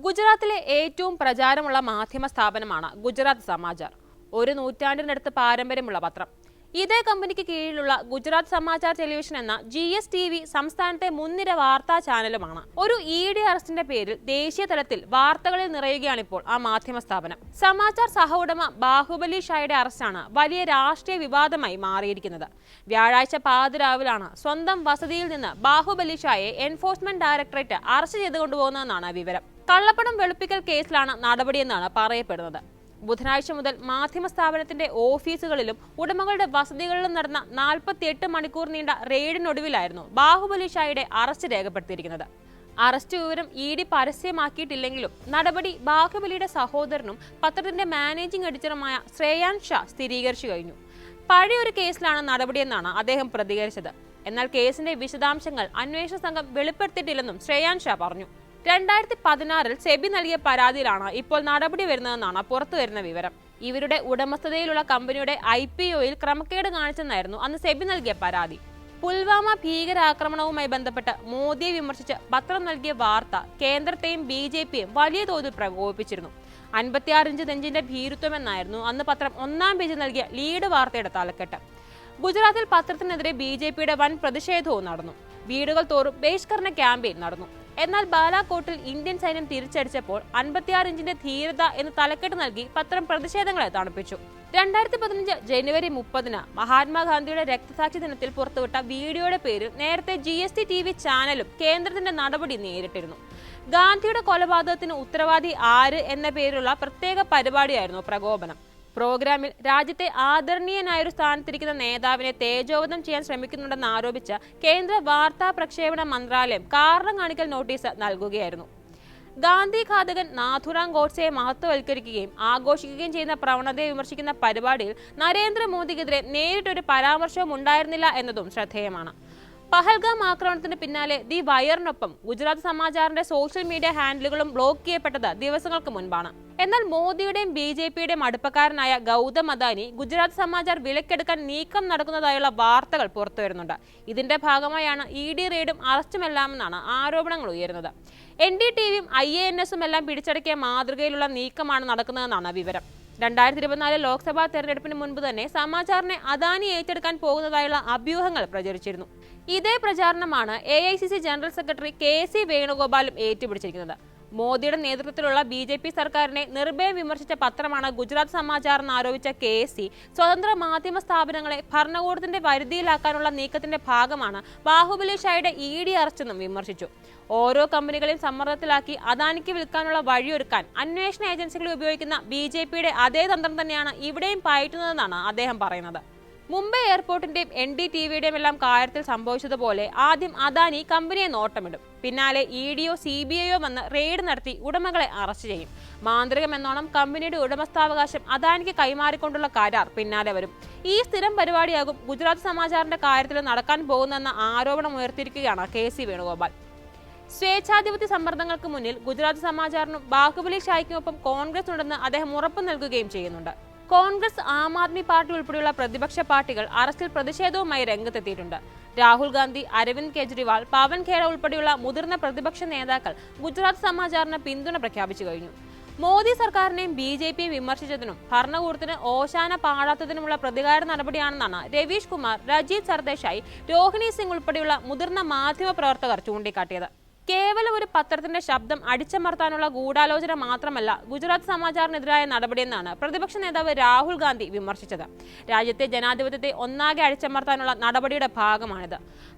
ഗുജറാത്തിലെ ഏറ്റവും പ്രചാരമുള്ള മാധ്യമ സ്ഥാപനമാണ് ഗുജറാത്ത് സമാചാർ. ഒരു നൂറ്റാണ്ടിനടുത്ത് പാരമ്പര്യമുള്ള പത്രം. ഇതേ കമ്പനിക്ക് കീഴിലുള്ള ഗുജറാത്ത് സമാചാർ ടെലിവിഷൻ എന്ന GSTV സംസ്ഥാനത്തെ മുൻനിര വാർത്താ ചാനലുമാണ്. ഒരു ED അറസ്റ്റിന്റെ പേരിൽ ദേശീയ തലത്തിൽ വാർത്തകളിൽ നിറയുകയാണിപ്പോൾ ആ മാധ്യമ സ്ഥാപനം. സമാചാർ സഹ ഉടമ ബാഹുബലി ഷായുടെ അറസ്റ്റാണ് വലിയ രാഷ്ട്രീയ വിവാദമായി മാറിയിരിക്കുന്നത്. വ്യാഴാഴ്ച പാതിരാവിലാണ് സ്വന്തം വസതിയിൽ നിന്ന് ബാഹുബലി ഷായെ എൻഫോഴ്സ്മെന്റ് ഡയറക്ടറേറ്റ് അറസ്റ്റ് ചെയ്തു കൊണ്ടുപോകുന്നതെന്നാണ് വിവരം. കള്ളപ്പണം വെളുപ്പിക്കൽ കേസിലാണ് നടപടിയെന്നാണ് പറയപ്പെടുന്നത്. ബുധനാഴ്ച മുതൽ മാധ്യമ സ്ഥാപനത്തിന്റെ ഓഫീസുകളിലും ഉടമകളുടെ വസതികളിലും നടന്ന 48 മണിക്കൂർ നീണ്ട റെയ്ഡിനൊടുവിലായിരുന്നു ബാഹുബലി ഷായുടെ അറസ്റ്റ് രേഖപ്പെടുത്തിയിരിക്കുന്നത്. അറസ്റ്റ് വിവരം ED പരസ്യമാക്കിയിട്ടില്ലെങ്കിലും നടപടി ബാഹുബലിയുടെ സഹോദരനും പത്രത്തിന്റെ മാനേജിംഗ് എഡിറ്ററുമായ ശ്രേയാൻ ഷാ സ്ഥിരീകരിച്ചു കഴിഞ്ഞു. പഴയൊരു കേസിലാണ് നടപടിയെന്നാണ് അദ്ദേഹം പ്രതികരിച്ചത്. എന്നാൽ കേസിന്റെ വിശദാംശങ്ങൾ അന്വേഷണ സംഘം വെളിപ്പെടുത്തിയിട്ടില്ലെന്നും ശ്രേയാൻ ഷാ പറഞ്ഞു. 2016 സെബി നൽകിയ പരാതിയിലാണ് ഇപ്പോൾ നടപടി വരുന്നതെന്നാണ് പുറത്തുവരുന്ന വിവരം. ഇവരുടെ ഉടമസ്ഥതയിലുള്ള കമ്പനിയുടെ IPOയിൽ ക്രമക്കേട് കാണിച്ചെന്നായിരുന്നു അന്ന് സെബി നൽകിയ പരാതി. പുൽവാമ ഭീകരാക്രമണവുമായി ബന്ധപ്പെട്ട് മോദിയെ വിമർശിച്ച് പത്രം നൽകിയ വാർത്ത കേന്ദ്രത്തെയും BJPയും വലിയ തോതിൽ പ്രകോപിപ്പിച്ചിരുന്നു. 56 ഇഞ്ച് നെഞ്ചിന്റെ ഭീരുത്വമെന്നായിരുന്നു അന്ന് പത്രം ഒന്നാം പേജിൽ നൽകിയ ലീഡ് വാർത്തയുടെ തലക്കെട്ട്. ഗുജറാത്തിൽ പത്രത്തിനെതിരെ BJPയുടെ വൻ പ്രതിഷേധവും നടന്നു. വീടുകൾ തോറും ബഹിഷ്കരണ ക്യാമ്പയിൻ നടന്നു. എന്നാൽ ബാലാകോട്ടിൽ ഇന്ത്യൻ സൈന്യം തിരിച്ചടിച്ചപ്പോൾ 56 ഇഞ്ചിന്റെ ധീരത എന്ന് തലക്കെട്ട് നൽകി പത്രം പ്രതിഷേധങ്ങളെ തണുപ്പിച്ചു. 2015 ജനുവരി 30 മഹാത്മാഗാന്ധിയുടെ രക്തസാക്ഷി ദിനത്തിൽ പുറത്തുവിട്ട വീഡിയോയുടെ പേരിൽ നേരത്തെ GSTV ചാനലും കേന്ദ്രത്തിന്റെ നടപടി നേരിട്ടിരുന്നു. ഗാന്ധിയുടെ കൊലപാതകത്തിന് ഉത്തരവാദി ആര് എന്ന പേരിലുള്ള പ്രത്യേക പരിപാടിയായിരുന്നു പ്രകോപനം. പ്രോഗ്രാമിൽ രാജ്യത്തെ ആദരണീയനായൊരു സ്ഥാനത്തിരിക്കുന്ന നേതാവിനെ തേജോവധം ചെയ്യാൻ ശ്രമിക്കുന്നുണ്ടെന്ന് ആരോപിച്ച കേന്ദ്ര വാർത്താ പ്രക്ഷേപണ മന്ത്രാലയം കാരണം കാണിക്കൽ നോട്ടീസ് നൽകുകയായിരുന്നു. ഗാന്ധി ഘാതകൻ നാഥുറാം ഗോഡ്സെയെ മഹത്വവൽക്കരിക്കുകയും ആഘോഷിക്കുകയും ചെയ്യുന്ന പ്രവണതയെ വിമർശിക്കുന്ന പരിപാടിയിൽ നരേന്ദ്രമോദിക്കെതിരെ നേരിട്ടൊരു പരാമർശവും ഉണ്ടായിരുന്നില്ല എന്നതും ശ്രദ്ധേയമാണ്. പഹൽഗാം ആക്രമണത്തിന് പിന്നാലെ ദി വയറിനൊപ്പം ഗുജറാത്ത് സമാചാറിന്റെ സോഷ്യൽ മീഡിയ ഹാൻഡിലുകളും ബ്ലോക്ക് ചെയ്യപ്പെട്ടത് ദിവസങ്ങൾക്ക് മുൻപാണ്. എന്നാൽ മോദിയുടെയും BJPയുടെയും അടുപ്പക്കാരനായ ഗൗതം അദാനി ഗുജറാത്ത് സമാചാർ വിലക്കെടുക്കാൻ നീക്കം നടക്കുന്നതായുള്ള വാർത്തകൾ പുറത്തുവരുന്നുണ്ട്. ഇതിന്റെ ഭാഗമായാണ് ED റെയ്ഡും അറസ്റ്റുമെല്ലാമെന്നാണ് ആരോപണങ്ങൾ ഉയരുന്നത്. NDTVയും IANSും എല്ലാം പിടിച്ചടക്കിയ മാതൃകയിലുള്ള നീക്കമാണ് നടക്കുന്നതെന്നാണ് വിവരം. 2024 ലോക്സഭാ തെരഞ്ഞെടുപ്പിന് മുൻപ് തന്നെ സമാചാറിനെ അദാനി ഏറ്റെടുക്കാൻ പോകുന്നതായുള്ള അഭ്യൂഹങ്ങൾ പ്രചരിച്ചിരുന്നു. ഇതേ പ്രചാരണമാണ് AICC ജനറൽ സെക്രട്ടറി KC വേണുഗോപാലും ഏറ്റുപിടിച്ചിരിക്കുന്നത്. മോദിയുടെ നേതൃത്വത്തിലുള്ള BJP സർക്കാരിനെ നിർഭയം വിമർശിച്ച പത്രമാണ് ഗുജറാത്ത് സമാചാർ എന്നാരോപിച്ച KC സ്വതന്ത്ര മാധ്യമ സ്ഥാപനങ്ങളെ ഭരണകൂടത്തിന്റെ പരിധിയിലാക്കാനുള്ള നീക്കത്തിന്റെ ഭാഗമാണ് ബാഹുബലി ഷായുടെ ED അറസ്റ്റെന്നും വിമർശിച്ചു. ഓരോ കമ്പനികളെയും സമ്മർദ്ദത്തിലാക്കി അദാനിക്ക് വിൽക്കാനുള്ള വഴിയൊരുക്കാൻ അന്വേഷണ ഏജൻസികളെ ഉപയോഗിക്കുന്ന BJPയുടെ അതേ തന്ത്രം തന്നെയാണ് ഇവിടെയും പയറ്റുന്നതെന്നാണ് അദ്ദേഹം പറയുന്നത്. മുംബൈ എയർപോർട്ടിന്റെയും NDTVയുടെയും എല്ലാം കാര്യത്തിൽ സംഭവിച്ചതുപോലെ ആദ്യം അദാനി കമ്പനിയെ നോട്ടമിടും. പിന്നാലെ EDയോ CBIയോ വന്ന് റെയ്ഡ് നടത്തി ഉടമകളെ അറസ്റ്റ് ചെയ്യും. മാന്ത്രികമെന്നോണം കമ്പനിയുടെ ഉടമസ്ഥാവകാശം അദാനിക്ക് കൈമാറിക്കൊണ്ടുള്ള കരാർ പിന്നാലെ വരും. ഈ സ്ഥിരം പരിപാടിയാകും ഗുജറാത്ത് സമാചാറിന്റെ കാര്യത്തിൽ നടക്കാൻ പോകുന്നെന്ന ആരോപണം ഉയർത്തിയിരിക്കുകയാണ് KC വേണുഗോപാൽ. സ്വേച്ഛാധിപത്യ സമ്മർദ്ദങ്ങൾക്ക് മുന്നിൽ ഗുജറാത്ത് സമാചാറിനും ബാഹുബലി ഷായ്ക്കുമൊപ്പം കോൺഗ്രസ് ഉണ്ടെന്ന് അദ്ദേഹം ഉറപ്പു നൽകുകയും ചെയ്യുന്നുണ്ട്. കോൺഗ്രസ്, ആം ആദ്മി പാർട്ടി ഉൾപ്പെടെയുള്ള പ്രതിപക്ഷ പാർട്ടികൾ അറസ്റ്റിൽ പ്രതിഷേധവുമായി രംഗത്തെത്തിയിട്ടുണ്ട്. രാഹുൽ ഗാന്ധി, അരവിന്ദ് കെജ്രിവാൾ, പവൻ ഖേഡ ഉൾപ്പെടെയുള്ള മുതിർന്ന പ്രതിപക്ഷ നേതാക്കൾ ഗുജറാത്ത് സമാചാറിന് പിന്തുണ പ്രഖ്യാപിച്ചു കഴിഞ്ഞു. മോദി സർക്കാരിനെയും BJPയും വിമർശിച്ചതിനും ഭരണകൂടത്തിന് ഓശാന പാടാത്തതിനുമുള്ള പ്രതികാര നടപടിയാണെന്നാണ് രവീഷ് കുമാർ, രജീത് സർദേശായി, രോഹിണി സിംഗ് ഉൾപ്പെടെയുള്ള മുതിർന്ന മാധ്യമ പ്രവർത്തകർ ചൂണ്ടിക്കാട്ടിയത്. കേവലം ഒരു പത്രത്തിന്റെ ശബ്ദം അടിച്ചമർത്താനുള്ള ഗൂഢാലോചന മാത്രമല്ല ഗുജറാത്ത് സമാചാറിനെതിരായ നടപടിയെന്നാണ് പ്രതിപക്ഷ നേതാവ് രാഹുൽ ഗാന്ധി വിമർശിച്ചത്. രാജ്യത്തെ ജനാധിപത്യത്തെ ഒന്നാകെ അടിച്ചമർത്താനുള്ള നടപടിയുടെ ഭാഗമാണിത്.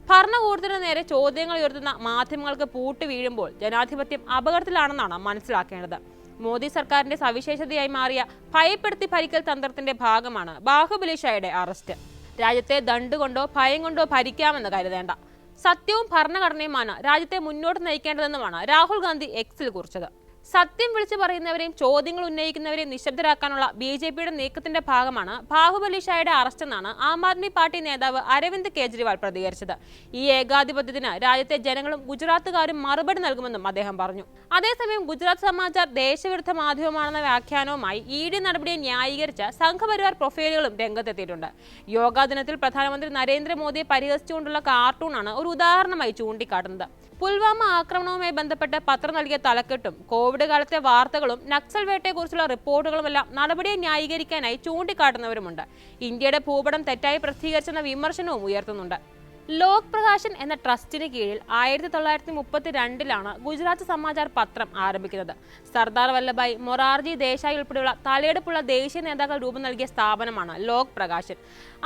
ഭരണകൂടത്തിന് നേരെ ചോദ്യങ്ങൾ ഉയർത്തുന്ന മാധ്യമങ്ങൾക്ക് പൂട്ട് വീഴുമ്പോൾ ജനാധിപത്യം അപകടത്തിലാണെന്നാണ് മനസ്സിലാക്കേണ്ടത്. മോദി സർക്കാരിന്റെ സവിശേഷതയായി മാറിയ ഭയപ്പെടുത്തി ഭരിക്കൽ തന്ത്രത്തിന്റെ ഭാഗമാണ് ബാഹുബലി ഷായുടെ അറസ്റ്റ്. രാജ്യത്തെ ദണ്ടുകൊണ്ടോ ഭയം കൊണ്ടോ ഭരിക്കാമെന്ന് കരുതേണ്ട. സത്യവും ഭരണഘടനയുമാണ് രാജ്യത്തെ മുന്നോട്ട് നയിക്കേണ്ടതെന്നുമാണ് രാഹുൽ ഗാന്ധി എക്സിൽ കുറിച്ചത്. സത്യം വിളിച്ചു പറയുന്നവരെയും ചോദ്യങ്ങൾ ഉന്നയിക്കുന്നവരെയും നിശബ്ദരാക്കാനുള്ള BJPയുടെ നീക്കത്തിന്റെ ഭാഗമാണ് ബാഹുബലി ഷായുടെ അറസ്റ്റെന്നാണ് ആം ആദ്മി പാർട്ടി നേതാവ് അരവിന്ദ് കെജ്രിവാൾ പ്രതികരിച്ചത്. ഈ ഏകാധിപത്യത്തിന് രാജ്യത്തെ ജനങ്ങളും ഗുജറാത്തുകാരും മറുപടി നൽകുമെന്നും അദ്ദേഹം പറഞ്ഞു. അതേസമയം ഗുജറാത്ത് സമാചാർ ദേശവിരുദ്ധ മാധ്യമമാണെന്ന വ്യാഖ്യാനവുമായി ED നടപടിയെ ന്യായീകരിച്ച സംഘപരിവാർ പ്രൊഫൈലുകളും രംഗത്തെത്തിയിട്ടുണ്ട്. യോഗാ ദിനത്തിൽ പ്രധാനമന്ത്രി നരേന്ദ്രമോദിയെ പരിഹസിച്ചുകൊണ്ടുള്ള കാർട്ടൂണാണ് ഒരു ഉദാഹരണമായി ചൂണ്ടിക്കാട്ടുന്നത്. പുൽവാമ ആക്രമണവുമായി ബന്ധപ്പെട്ട് പത്രം നൽകിയ തലക്കെട്ടും കോവിഡ് കാലത്തെ വാർത്തകളും നക്സൽ വേട്ടയെക്കുറിച്ചുള്ള റിപ്പോർട്ടുകളുമെല്ലാം നടപടിയെ ന്യായീകരിക്കാനായി ചൂണ്ടിക്കാട്ടുന്നവരുമുണ്ട്. ഇന്ത്യയുടെ ഭൂപടം തെറ്റായി പ്രസിദ്ധീകരിച്ചെന്ന വിമർശനവും ഉയർത്തുന്നുണ്ട്. ലോക് പ്രകാശൻ എന്ന ട്രസ്റ്റിന് കീഴിൽ 1932 ഗുജറാത്ത് സമാചാർ പത്രം ആരംഭിക്കുന്നത്. സർദാർ വല്ലഭായ് മൊറാർജി ദേശായി ഉൾപ്പെടെയുള്ള തലയെടുപ്പുള്ള ദേശീയ നേതാക്കൾ രൂപം നൽകിയ സ്ഥാപനമാണ് ലോക് പ്രകാശൻ.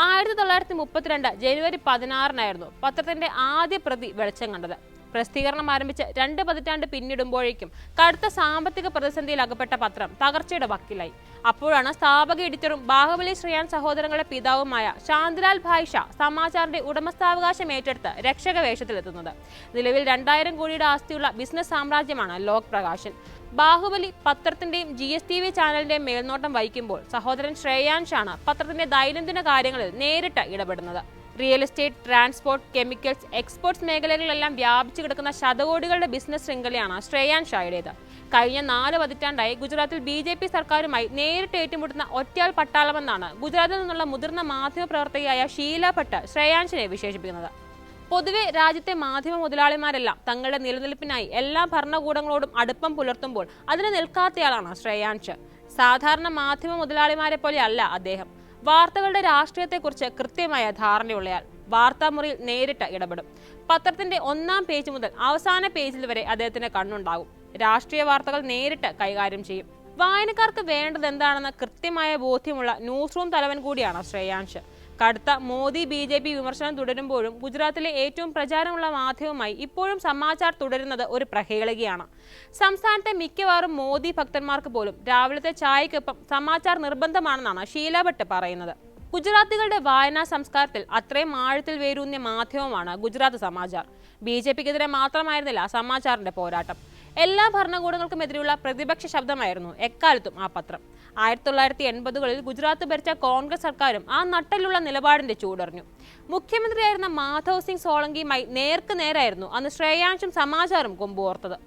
1932 ജനുവരി 16 പത്രത്തിന്റെ ആദ്യ പ്രതി വെളിച്ചം കണ്ടത്. പ്രസിദ്ധീകരണം ആരംഭിച്ച് 2 പതിറ്റാണ്ട് പിന്നിടുമ്പോഴേക്കും കടുത്ത സാമ്പത്തിക പ്രതിസന്ധിയിൽ അകപ്പെട്ട പത്രം തകർച്ചയുടെ വക്കിലായി. അപ്പോഴാണ് സ്ഥാപക എഡിറ്ററും ബാഹുബലി ശ്രേയാൻ സഹോദരങ്ങളുടെ പിതാവുമായ ശാന്തിലാൽ ഭായ് ഷാ സമാചാറിന്റെ ഉടമസ്ഥാവകാശം ഏറ്റെടുത്ത് രക്ഷക വേഷത്തിലെത്തുന്നത്. നിലവിൽ 2000 കോടിയുടെ ആസ്തിയുള്ള ബിസിനസ് സാമ്രാജ്യമാണ് ലോക് പ്രകാശൻ. ബാഹുബലി പത്രത്തിന്റെയും GSTV ചാനലിന്റെയും മേൽനോട്ടം വഹിക്കുമ്പോൾ സഹോദരൻ ശ്രേയാൻഷാണ് പത്രത്തിന്റെ ദൈനംദിന കാര്യങ്ങളിൽ നേരിട്ട് ഇടപെടുന്നത്. Real estate, transport, chemicals, exports മേഖലകളിലെല്ലാം വ്യാപിച്ചു കിടക്കുന്ന ശതകോടികളുടെ ബിസിനസ് ശൃംഖലയാണ് ശ്രേയാൻഷായുടേത്. കഴിഞ്ഞ 4 പതിറ്റാണ്ടായി ഗുജറാത്തിൽ BJP സർക്കാരുമായി നേരിട്ട് ഏറ്റുമുട്ടുന്ന ഒറ്റയാൾ പട്ടാളമെന്നാണ് ഗുജറാത്തിൽ നിന്നുള്ള മുതിർന്ന മാധ്യമപ്രവർത്തകയായ ഷീല ഭട്ട് ശ്രേയാൻഷിനെ വിശേഷിപ്പിക്കുന്നത്. പൊതുവെ രാജ്യത്തെ മാധ്യമ മുതലാളിമാരെല്ലാം തങ്ങളുടെ നിലനിൽപ്പിനായി എല്ലാ ഭരണകൂടങ്ങളോടും അടുപ്പം പുലർത്തുമ്പോൾ അതിന് നിൽക്കാത്തയാളാണ് ശ്രേയാൻഷ്. സാധാരണ മാധ്യമ മുതലാളിമാരെ പോലെ അല്ല അദ്ദേഹം. വാർത്തകളുടെ രാഷ്ട്രീയത്തെക്കുറിച്ച് കൃത്യമായ ധാരണയുള്ളയാൾ. വാർത്താമുറിയിൽ നേരിട്ട് ഇടപെടും. പത്രത്തിന്റെ 1-ാം പേജ് മുതൽ അവസാന പേജിൽ വരെ അദ്ദേഹത്തിന് കണ്ണുണ്ടാകും. രാഷ്ട്രീയ വാർത്തകൾ നേരിട്ട് കൈകാര്യം ചെയ്യും. വായനക്കാർക്ക് വേണ്ടത് എന്താണെന്ന് കൃത്യമായ ബോധ്യമുള്ള ന്യൂസ് റൂം തലവൻ കൂടിയാണ് ശ്രേയാൻഷ്. കടുത്ത മോദി BJP വിമർശനം തുടരുമ്പോഴും ഗുജറാത്തിലെ ഏറ്റവും പ്രചാരമുള്ള മാധ്യമമായി ഇപ്പോഴും സമാചാർ തുടരുന്നത് ഒരു പ്രഹേളികയാണ്. സംസ്ഥാനത്തെ മിക്കവാറും മോദി ഭക്തന്മാർക്ക് പോലും രാവിലത്തെ ചായക്കൊപ്പം സമാചാർ നിർബന്ധമാണെന്നാണ് ഷീല ഭട്ട് പറയുന്നത്. ഗുജറാത്തികളുടെ വായനാ സംസ്കാരത്തിൽ അത്രയും ആഴത്തിൽ വേരൂന്നിയ മാധ്യമമാണ് ഗുജറാത്ത് സമാചാർ. BJPക്കെതിരെ മാത്രമായിരുന്നില്ല സമാചാറിന്റെ പോരാട്ടം. എല്ലാ ഭരണകൂടങ്ങൾക്കുമെതിരെയുള്ള പ്രതിപക്ഷ ശബ്ദമായിരുന്നു എക്കാലത്തും ആ പത്രം. 1980കളിൽ ഗുജറാത്ത് ഭരിച്ച കോൺഗ്രസ് സർക്കാരും ആ നട്ടലുള്ള നിലപാടിന്റെ ചൂടറിഞ്ഞു. മുഖ്യമന്ത്രിയായിരുന്ന മാധവ് സിംഗ് സോളങ്കിയുമായി നേർക്ക് നേരായിരുന്നു അന്ന് ശ്രേയാൻഷും സമാചാറും കൊമ്പുകോർത്തത്.